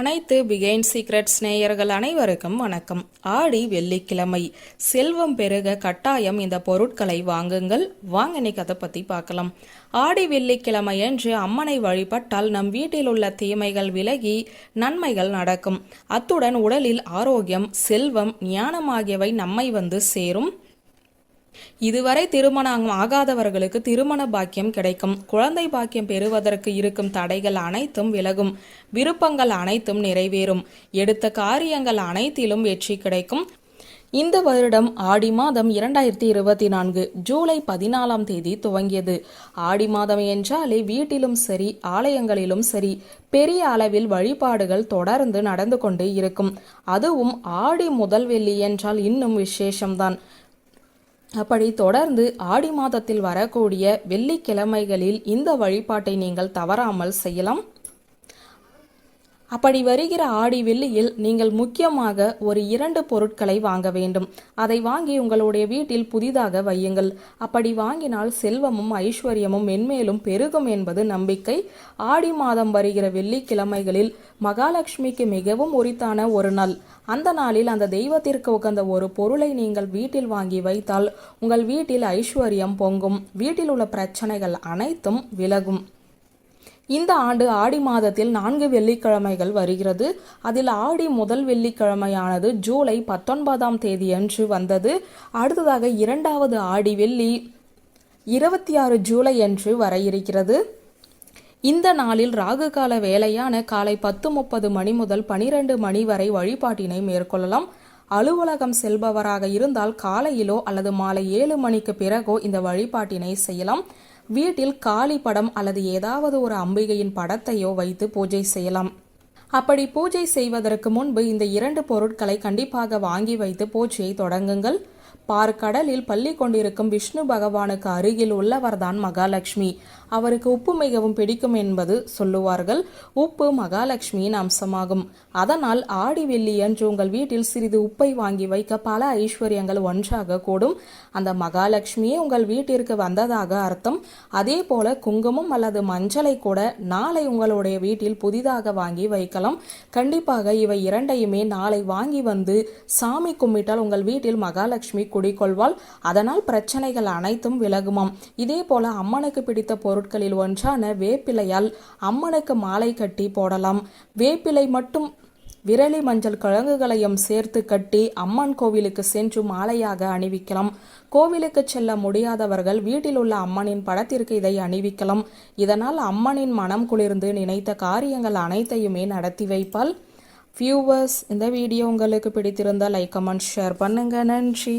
அனைத்து பிகைன் சீக்ரெட்ஸ் நேயர்கள் அனைவருக்கும் வணக்கம். ஆடி வெள்ளிக்கிழமை, செல்வம் பெருக கட்டாயம் இந்த பொருட்களை வாங்குங்கள். வாங்க இன்னைக்கு அதை பற்றி பார்க்கலாம். ஆடி வெள்ளிக்கிழமை என்று அம்மனை வழிபட்டால் நம் வீட்டில் உள்ள தீமைகள் விலகி நன்மைகள் நடக்கும். அத்துடன் உடலில் ஆரோக்கியம், செல்வம், ஞானம் ஆகியவை நம்மை வந்து சேரும். இதுவரை திருமணம் ஆகாதவர்களுக்கு திருமண பாக்கியம் கிடைக்கும். குழந்தை பாக்கியம் பெறுவதற்கு இருக்கும் தடைகள் அனைத்தும் விலகும். விருப்பங்கள் அனைத்தும் நிறைவேறும். எடுத்த காரியங்கள் அனைத்திலும் வெற்றி கிடைக்கும். இந்த வருடம் ஆடி மாதம் 2024 ஜூலை 14ஆம் தேதி துவங்கியது. ஆடி மாதம் என்றாலே வீட்டிலும் சரி, ஆலயங்களிலும் சரி, பெரிய அளவில் வழிபாடுகள் தொடர்ந்து நடந்து கொண்டே இருக்கும். அதுவும் ஆடி முதல் வெள்ளி என்றால் இன்னும் விசேஷம்தான். அப்படி தொடர்ந்து ஆடி மாதத்தில் வரக்கூடிய வெள்ளிக்கிழமைகளில் இந்த வழிபாட்டை நீங்கள் தவறாமல் செய்யலாம். அப்படி வருகிற ஆடி வெள்ளியில் நீங்கள் முக்கியமாக ஒரு 2 பொருட்களை வாங்க வேண்டும். அதை வாங்கி உங்களுடைய வீட்டில் புதிதாக வையுங்கள். அப்படி வாங்கினால் செல்வமும் ஐஸ்வர்யமும் மென்மேலும் பெருகும் என்பது நம்பிக்கை. ஆடி மாதம் வருகிற வெள்ளிக்கிழமைகளில் மகாலட்சுமிக்கு மிகவும் உரித்தான ஒரு நாள். அந்த நாளில் அந்த தெய்வத்திற்கு உகந்த ஒரு பொருளை நீங்கள் வீட்டில் வாங்கி வைத்தால் உங்கள் வீட்டில் ஐஸ்வர்யம் பொங்கும். வீட்டில் உள்ள பிரச்சனைகள் அனைத்தும் விலகும். இந்த ஆண்டு ஆடி மாதத்தில் 4 வெள்ளிக்கிழமைகள் வருகிறது. அதில் ஆடி முதல் வெள்ளிக்கிழமையானது ஜூலை 19ஆம் தேதியன்று வந்தது. அடுத்ததாக 2வது ஆடி வெள்ளி 26 ஜூலை அன்று வர இருக்கிறது. இந்த நாளில் ராகு கால வேளையான காலை 10:30 மணி முதல் 12 மணி வரை வழிபாட்டினை மேற்கொள்ளலாம். அலுவலகம் செல்பவராக இருந்தால் காலையிலோ அல்லது மாலை 7 மணிக்கு பிறகோ இந்த வழிபாட்டினை செய்யலாம். வீட்டில் காளி படம் அல்லது ஏதாவது ஒரு அம்பிகையின் படத்தையோ வைத்து பூஜை செய்யலாம். அப்படி பூஜை செய்வதற்கு முன்பு இந்த 2 பொருட்களை கண்டிப்பாக வாங்கி வைத்து பூஜையை தொடங்குங்கள். பார்க்கடலில் பள்ளி கொண்டிருக்கும் விஷ்ணு பகவானுக்கு அருகில் உள்ளவர்தான் மகாலட்சுமி. அவருக்கு உப்பு மிகவும் பிடிக்கும் என்பது சொல்லுவார்கள். உப்பு மகாலட்சுமியின் அம்சமாகும். அதனால் ஆடி வெள்ளி அன்று உங்கள் வீட்டில் சிறிது உப்பை வாங்கி வைக்க பல ஐஸ்வர்யங்கள் ஒன்றாக கூடும். அந்த மகாலட்சுமியே உங்கள் வீட்டிற்கு வந்ததாக அர்த்தம். அதே போல குங்குமம் அல்லது மஞ்சளை கூட நாளை உங்களுடைய வீட்டில் புதிதாக வாங்கி வைக்கலாம். கண்டிப்பாக இவை 2ஐயுமே நாளை வாங்கி வந்து சாமி கும்பிட்டால் உங்கள் வீட்டில் மகாலட்சுமி குடிக்கொள்வாள். அதனால் பிரச்சனைகள் அனைத்தும் விலகுமாம். இதே போல அம்மனுக்கு பிடித்த பொருட்களில் ஒன்றான வேப்பிலையால் அம்மனுக்கு மாலை கட்டி போடலாம். வேப்பிலை மட்டும் விரலி மஞ்சள் கிழங்குகளையும் சேர்த்து கட்டி அம்மன் கோவிலுக்கு சென்று மாலையாக அணிவிக்கலாம். கோவிலுக்கு செல்ல முடியாதவர்கள் வீட்டில் உள்ள அம்மனின் படத்திற்கு இதை அணிவிக்கலாம். இதனால் அம்மனின் மனம் குளிர்ந்து நினைத்த காரியங்கள் அனைத்தையுமே நடத்தி வைப்பாள். வியூவர்ஸ், இந்த வீடியோ உங்களுக்கு பிடித்திருந்தால் லைக், கமெண்ட், ஷேர் பண்ணுங்க. நன்றி.